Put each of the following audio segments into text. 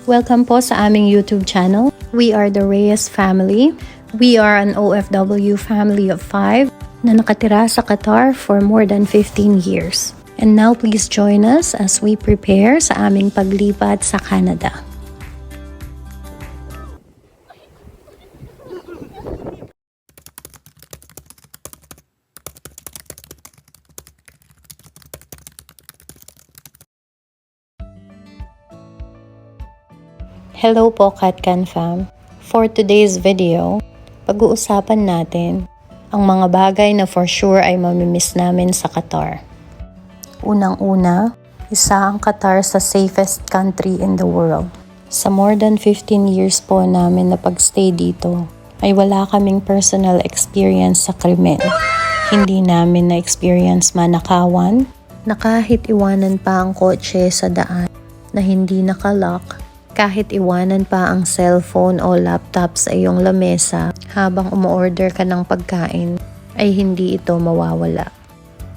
Welcome po sa aming YouTube channel. We are the Reyes family. We are an OFW family of 5 na nakatira sa Qatar for more than 15 years. And now please join us as we prepare sa aming paglipat sa Canada. Hello po Katkan fam. For today's video, pag-uusapan natin ang mga bagay na for sure ay mamimiss namin sa Qatar. Unang-una, isa ang Qatar sa safest country in the world. Sa more than 15 years po namin na pagstay dito, ay wala kaming personal experience sa krimen. Hindi namin na-experience manakawan, na kahit iwanan pa ang kotse sa daan na hindi nakalock, kahit iwanan pa ang cellphone o laptop sa iyong lamesa habang umu-order ka ng pagkain, ay hindi ito mawawala.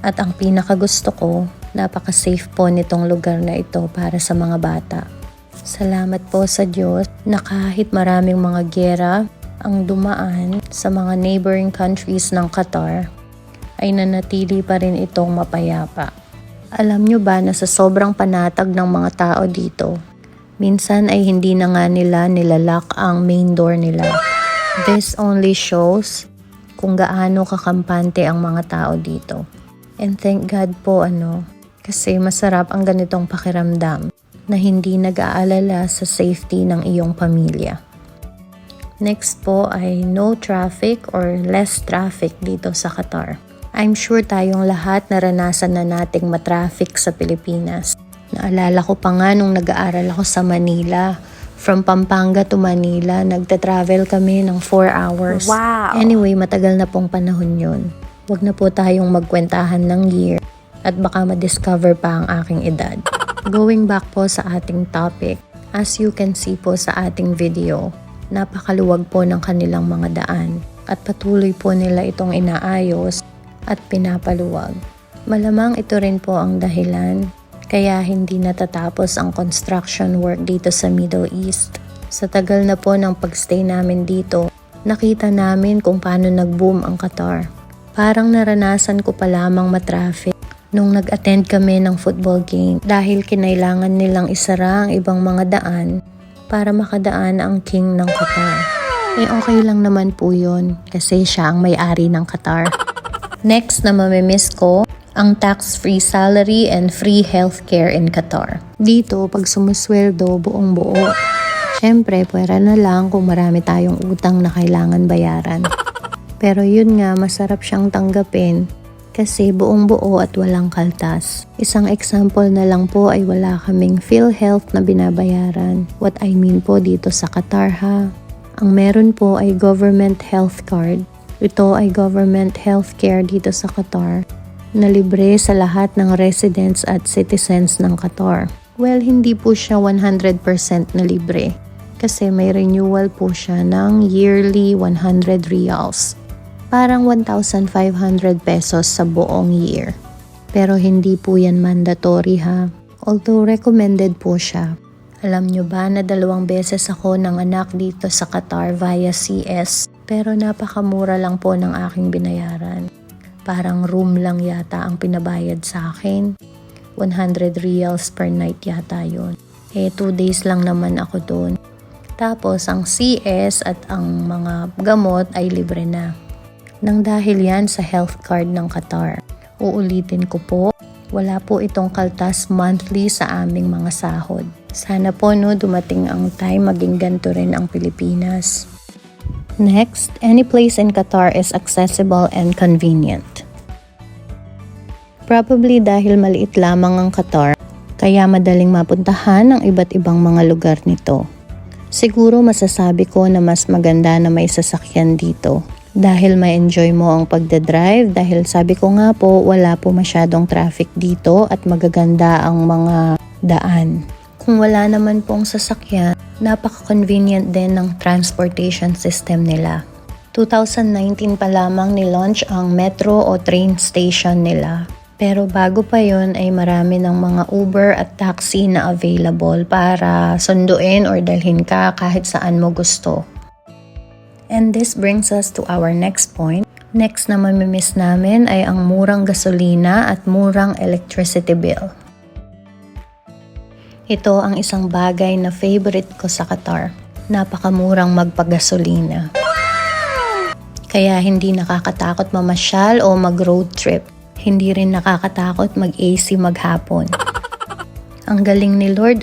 At ang pinakagusto ko, napaka-safe po nitong lugar na ito para sa mga bata. Salamat po sa Diyos na kahit maraming mga giyera ang dumaan sa mga neighboring countries ng Qatar, ay nanatili pa rin itong mapayapa. Alam nyo ba na sa sobrang panatag ng mga tao dito, minsan ay hindi na nga nila nilalock ang main door nila. This only shows kung gaano kakampante ang mga tao dito. And thank God po kasi masarap ang ganitong pakiramdam na hindi nag-aalala sa safety ng iyong pamilya. Next po ay no traffic or less traffic dito sa Qatar. I'm sure tayong lahat naranasan na nating matraffic sa Pilipinas. Naalala ko pa nga nung nag-aaral ako sa Manila. From Pampanga to Manila, nagta-travel kami ng 4 hours. Wow! Anyway, matagal na pong panahon yun. Huwag na po tayong magkwentahan ng year at baka ma-discover pa ang aking edad. Going back po sa ating topic, as you can see po sa ating video, napakaluwag po ng kanilang mga daan at patuloy po nila itong inaayos at pinapaluwag. Malamang ito rin po ang dahilan kaya hindi natatapos ang construction work dito sa Middle East. Sa tagal na po ng pagstay namin dito, nakita namin kung paano nag-boom ang Qatar. Parang naranasan ko pa lamang matraffic nung nag-attend kami ng football game dahil kinailangan nilang isara ang ibang mga daan para makadaan ang king ng Qatar. Okay lang naman po yun kasi siya ang may-ari ng Qatar. Next na mamimiss ko, ang tax-free salary and free healthcare in Qatar. Dito, pag sumusweldo, buong buo. Siyempre, pwera na lang kung marami tayong utang na kailangan bayaran. Pero yun nga, masarap siyang tanggapin kasi buong buo at walang kaltas. Isang example na lang po ay wala kaming PhilHealth na binabayaran. What I mean po dito sa Qatar ha. Ang meron po ay government health card. Ito ay government healthcare dito sa Qatar na libre sa lahat ng residents at citizens ng Qatar. Well, hindi po siya 100% na libre kasi may renewal po siya ng yearly 100 riyals. Parang 1,500 pesos sa buong year. Pero hindi po yan mandatory ha. Although recommended po siya. Alam nyo ba na 2 beses ako nanganak dito sa Qatar via CS pero napakamura lang po ng aking binayaran. Parang room lang yata ang pinabayad sa akin. 100 riyals per night yata yun. 2 days lang naman ako doon. Tapos ang CS at ang mga gamot ay libre na. Nang dahil yan sa health card ng Qatar. Uulitin ko po, wala po itong kaltas monthly sa aming mga sahod. Sana po dumating ang time maging ganito rin ang Pilipinas. Next, any place in Qatar is accessible and convenient. Probably dahil maliit lamang ang Qatar, kaya madaling mapuntahan ang iba't ibang mga lugar nito. Siguro masasabi ko na mas maganda na may sasakyan dito dahil may enjoy mo ang pagdadrive dahil sabi ko nga po wala po masyadong traffic dito at magaganda ang mga daan. Kung wala naman pong sasakyan, napaka-convenient din ng transportation system nila. 2019 pa lamang ni-launch ang metro o train station nila. Pero bago pa yon ay marami ng mga Uber at taxi na available para sunduin or dalhin ka kahit saan mo gusto. And this brings us to our next point. Next na mamimiss namin ay ang murang gasolina at murang electricity bill. Ito ang isang bagay na favorite ko sa Qatar. Napakamurang magpagasolina. Kaya hindi nakakatakot mamasyal o mag-road trip. Hindi rin nakakatakot mag-AC maghapon. Ang galing ni Lord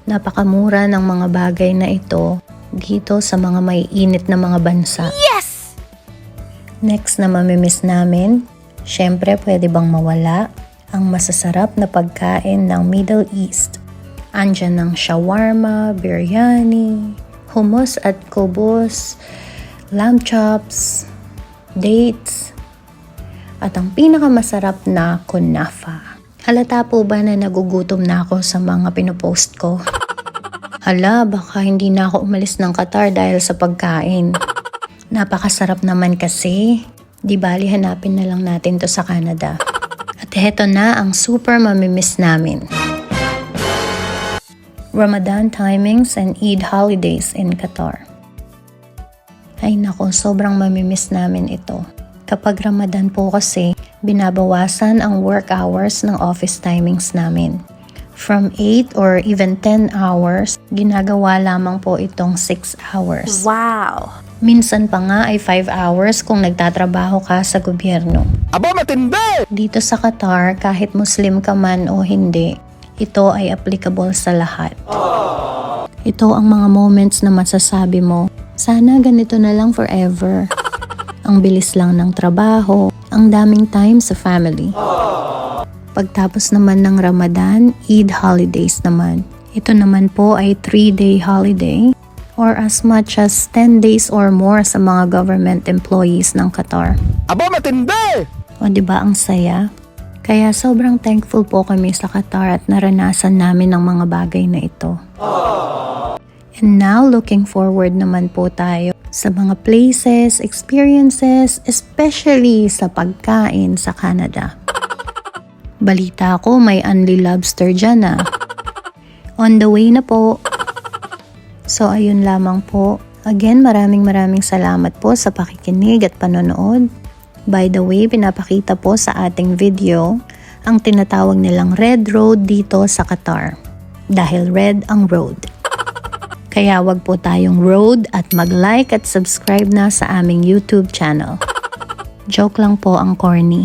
napakamura ng mga bagay na ito dito sa mga may init na mga bansa. Yes! Next na mamimiss namin, syempre pwede bang mawala ang masasarap na pagkain ng Middle East. Andyan ng shawarma, biryani, hummus at kubos, lamb chops, dates, at ang pinakamasarap na kunafa. Halata po ba na nagugutom na ako sa mga pinopost ko? Hala, baka hindi na ako umalis ng Qatar dahil sa pagkain. Napakasarap naman kasi. Di bali hanapin na lang natin to sa Canada. At heto na ang super mamimiss namin. Ramadan timings and Eid holidays in Qatar. Ay nako, sobrang mamimiss namin ito. Kapag Ramadan po kasi, binabawasan ang work hours ng office timings namin. From 8 or even 10 hours, ginagawa lamang po itong 6 hours. Wow! Minsan pa nga ay 5 hours kung nagtatrabaho ka sa gobyerno. Aba, matindi! Dito sa Qatar, kahit Muslim ka man o hindi, ito ay applicable sa lahat. Ito ang mga moments na masasabi mo, sana ganito na lang forever. Ang bilis lang ng trabaho, ang daming time sa family. Pagtapos naman ng Ramadan, Eid holidays naman. Ito naman po ay 3-day holiday or as much as 10 days or more sa mga government employees ng Qatar. Aba, matindi! O diba ang saya? Kaya sobrang thankful po kami sa Qatar at naranasan namin ang mga bagay na ito. And now, looking forward naman po tayo sa mga places, experiences, especially sa pagkain sa Canada. Balita ko may Unli Lobster dyan On the way na po. So ayun lamang po. Again, maraming salamat po sa pakikinig at panonood. By the way, pinapakita po sa ating video ang tinatawag nilang Red Road dito sa Qatar. Dahil red ang road. Kaya wag po tayong road at mag-like at subscribe na sa aming YouTube channel. Joke lang po ang corny.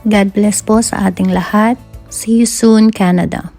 God bless po sa ating lahat. See you soon, Canada.